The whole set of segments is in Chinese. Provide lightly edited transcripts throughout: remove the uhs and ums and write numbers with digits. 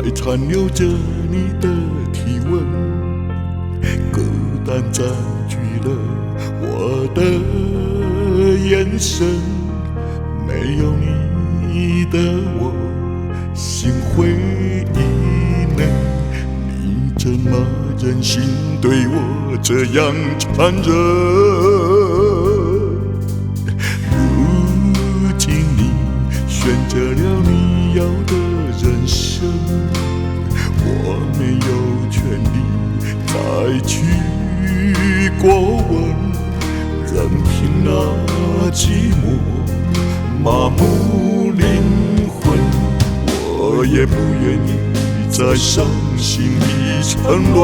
还残留着你的体温，孤单占据了我的眼神，没有你的我心灰意冷，你怎么忍心对我这样残忍？如今你选择了你要的人生，我没有权利再去过问，任凭那寂寞麻木灵魂，我也不愿意在伤心里沉沦。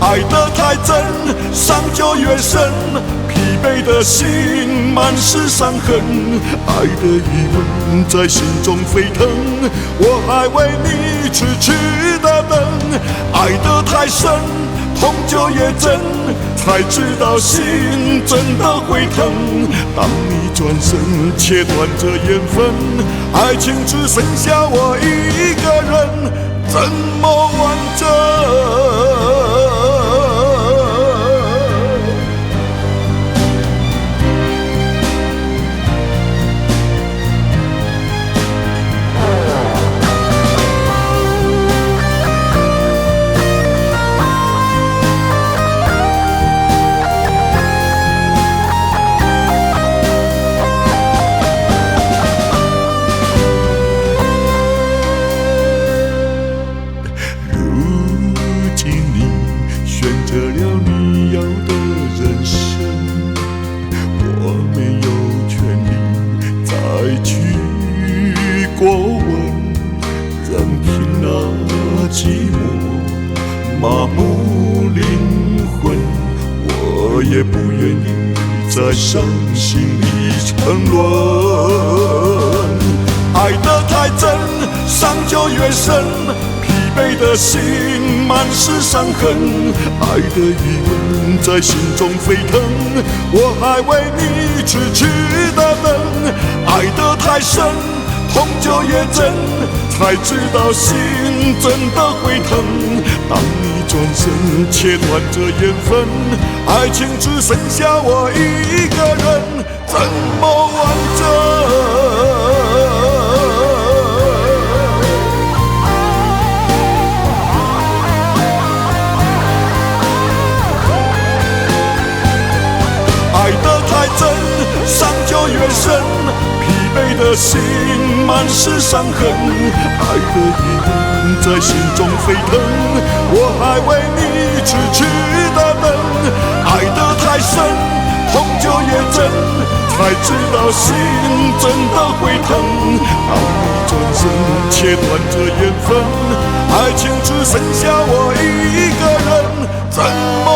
爱得太真，伤就越深，疲惫的心满是伤痕，爱的余温在心中沸腾，我还为你痴痴的等。爱得太深，痛就越真，才知道心真的会疼。当你转身切断这缘分，爱情只剩下我一个人，怎么完整？选择了你要的人生，我没有权利再去过问，任凭那寂寞麻木灵魂，我也不愿意在伤心里沉沦。爱得太真，伤就越深，疲惫的心满是伤痕，爱的余温在心中沸腾，我还为你痴痴的等。爱得太深，痛就越真，才知道心真的会疼。当你转身切断这缘分，爱情只剩下我一个人，怎么完整？爱得太真，伤就越深，疲惫的心满是伤痕，爱的余温在心中沸腾，我还为你痴痴的等。爱得太深，痛就越真，才知道心真的会疼。当你转身切断这缘分，爱情只剩下我一个人，怎么